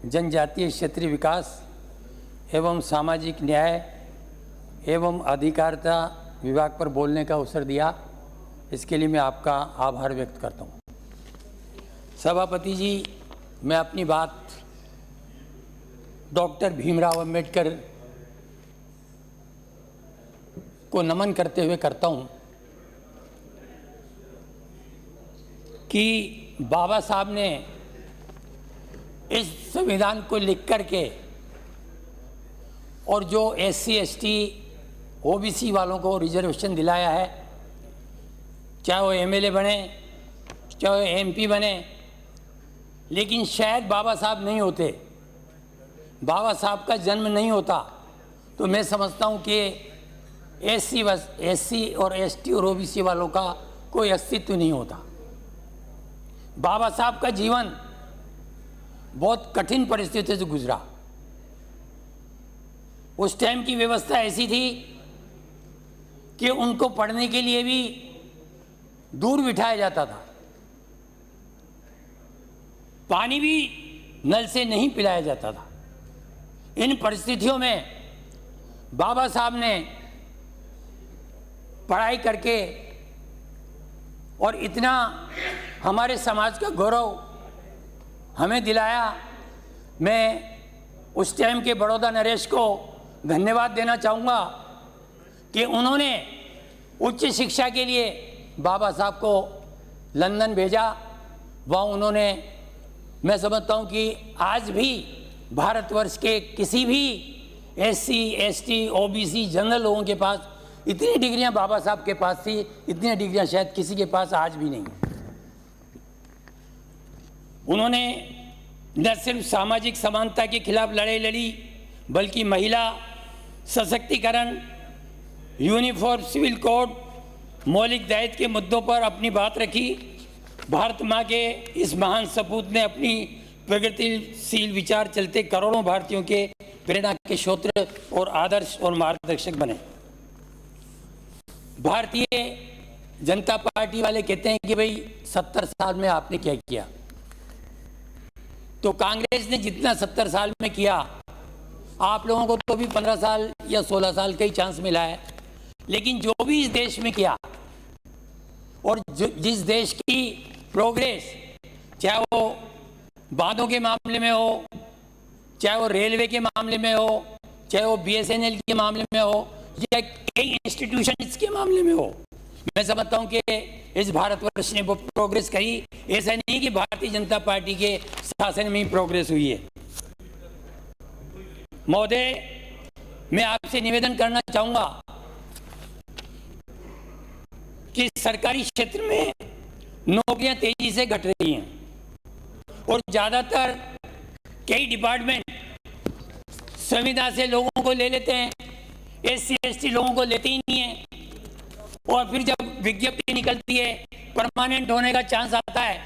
जनजातीय क्षेत्रीय विकास एवं सामाजिक न्याय एवं अधिकारिता विभाग पर बोलने का अवसर दिया, इसके लिए मैं आपका आभार व्यक्त करता हूँ। सभापति जी, मैं अपनी बात डॉक्टर भीमराव अंबेडकर को नमन करते हुए करता हूँ कि बाबा साहब ने इस संविधान को लिख करके और जो SC ST OBC वालों को रिजर्वेशन दिलाया है, चाहे वो MLA बने चाहे वो MP बने, लेकिन शायद बाबा साहब नहीं होते, बाबा साहब का जन्म नहीं होता तो मैं समझता हूँ कि SC और ST और OBC वालों का कोई अस्तित्व नहीं होता। बाबा साहब का जीवन बहुत कठिन परिस्थितियों से गुजरा। उस टाइम की व्यवस्था ऐसी थी कि उनको पढ़ने के लिए भी दूर बिठाया जाता था, पानी भी नल से नहीं पिलाया जाता था। इन परिस्थितियों में बाबा साहब ने पढ़ाई करके और इतना हमारे समाज का गौरव हमें दिलाया। मैं उस टाइम के बड़ौदा नरेश को धन्यवाद देना चाहूँगा कि उन्होंने उच्च शिक्षा के लिए बाबा साहब को लंदन भेजा। वहाँ उन्होंने, मैं समझता हूँ कि आज भी भारतवर्ष के किसी भी SC ST OBC जनरल लोगों के पास इतनी डिग्रियां बाबा साहब के पास थी, इतनी डिग्रियां शायद किसी के पास आज भी नहीं। उन्होंने न सिर्फ सामाजिक समानता के खिलाफ लड़ाई लड़ी, बल्कि महिला सशक्तिकरण, यूनिफॉर्म सिविल कोड, मौलिक दायित्व के मुद्दों पर अपनी बात रखी। भारत माँ के इस महान सपूत ने अपनी प्रगतिशील विचार चलते करोड़ों भारतीयों के प्रेरणा के स्रोत और आदर्श और मार्गदर्शक बने। भारतीय जनता पार्टी वाले कहते हैं कि भाई 70 साल में आपने क्या किया, तो कांग्रेस ने जितना 70 साल में किया, आप लोगों को तो भी 15 साल या 16 साल का ही चांस मिला है। लेकिन जो भी इस देश में किया और जिस देश की प्रोग्रेस, चाहे वो बांधों के मामले में हो, चाहे वो रेलवे के मामले में हो, चाहे वो BSNL के मामले में हो, या कई इंस्टीट्यूशंस के मामले में हो, मैं समझता हूं कि इस भारतवर्ष ने वो प्रोग्रेस करी। ऐसा नहीं कि भारतीय जनता पार्टी के शासन में ही प्रोग्रेस हुई है। महोदय, मैं आपसे निवेदन करना चाहूंगा कि सरकारी क्षेत्र में नौकरियां तेजी से घट रही हैं और ज्यादातर कई डिपार्टमेंट संविदा से लोगों को ले लेते हैं, SC ST लोगों को लेते ही नहीं है। और फिर जब विज्ञप्ति निकलती है, परमानेंट होने का चांस आता है,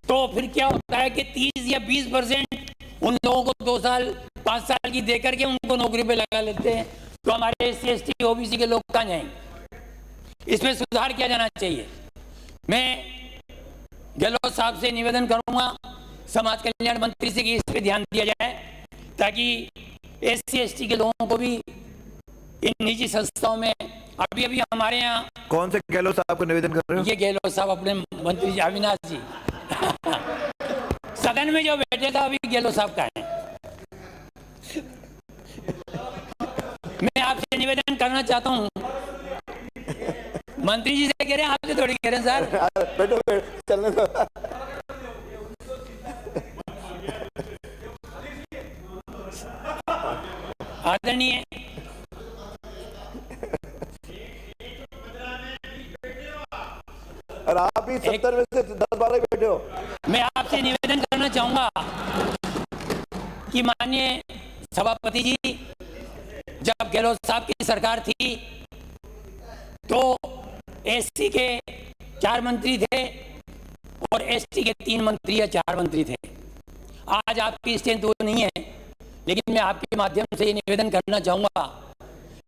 तो फिर क्या होता है कि 30 या 20% उन लोगों को 2 साल 5 साल की देकर के उनको नौकरी पे लगा लेते हैं। तो हमारे SC ST OBC के लोग कहाँ जाएंगे? इसमें सुधार किया जाना चाहिए। मैं गहलोत साहब से निवेदन करूंगा, समाज कल्याण मंत्री से, कि इस पे ध्यान दिया जाए, ताकि SC ST के लोगों को भी इन निजी संस्थाओं में, अभी हमारे यहाँ। कौन से गहलोत साहब को निवेदन कर रहे हो? ये गहलोत साहब अपने मंत्री जी अविनाश जी सदन में जो बैठे था, अभी गहलोत साहब का है। मैं आपसे निवेदन करना चाहता हूँ, मंत्री जी से कह रहे हैं, आपसे थोड़ी कह रहे हैं सर। बैठो चलने दो। आदरणीय और आप भी 70 में से 10-12 बैठे हो। मैं आपसे निवेदन करना चाहूंगा कि माननीय सभापति जी, जब गहलोत साहब की सरकार थी तो SC के 4 मंत्री थे और ST के 3 मंत्री या 4 मंत्री थे। आज आपकी स्ट्रेंथ वो नहीं है, लेकिन मैं आपके माध्यम से ये निवेदन करना चाहूंगा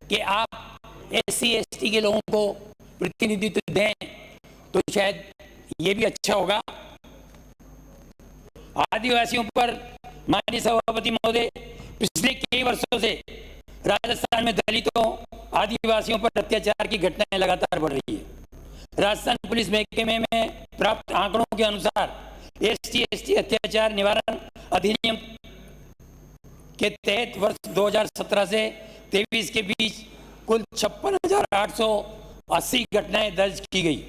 कि आप SC ST के लोगों को प्रतिनिधित्व दें, तो शायद ये भी अच्छा होगा। आदिवासियों पर माननीय सभापति महोदय पिछले कई वर्षों से राजस्थान में दलितों आदिवासियों पर अत्याचार की घटनाएं लगातार बढ़ रही है। राजस्थान पुलिस महकमे में प्राप्त आंकड़ों के अनुसार ST अत्याचार निवारण अधिनियम के तहत वर्ष 2017 से 23 के बीच कुल 56,880 घटनाएं दर्ज की गई,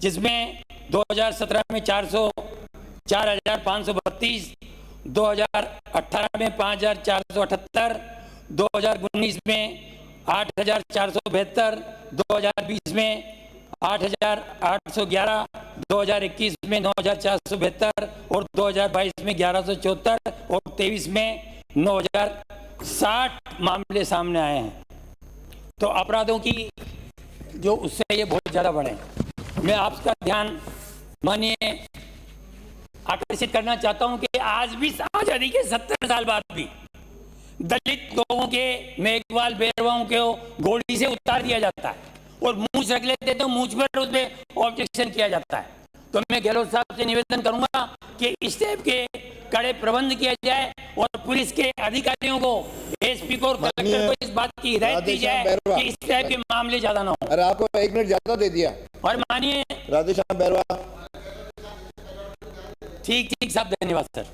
जिसमें 2017 में 4,532, 2018 में 5,478, 2019 में 8,472, 2020 में 8,811, 2021 में 9,472 और 2022 में 1,174 और 23 में 9,060 मामले सामने आए हैं। तो अपराधों की जो उससे ये बहुत ज़्यादा बढ़े। मैं आपका ध्यान मानिए आकर्षित करना चाहता हूं कि आज भी आजादी के 70 साल बाद भी दलित लोगों के मेघवाल बेरवाओं को गोली से उतार दिया जाता है और मूंछ रख लेते तो मूंछ पर उस पर ऑब्जेक्शन किया जाता है। तो मैं गहलोत साहब से निवेदन करूंगा कि इस टाइप के कड़े प्रबंध किया जाए और पुलिस के अधिकारियों को SP को और कलेक्टर को इस बात की हिदायत दी जाए कि इस टाइप के मामले ज्यादा ना हो। अरे आपको 1 मिनट ज्यादा दे दिया। और मानिए राधेश्याम बैरवा। ठीक साहब, धन्यवाद सर।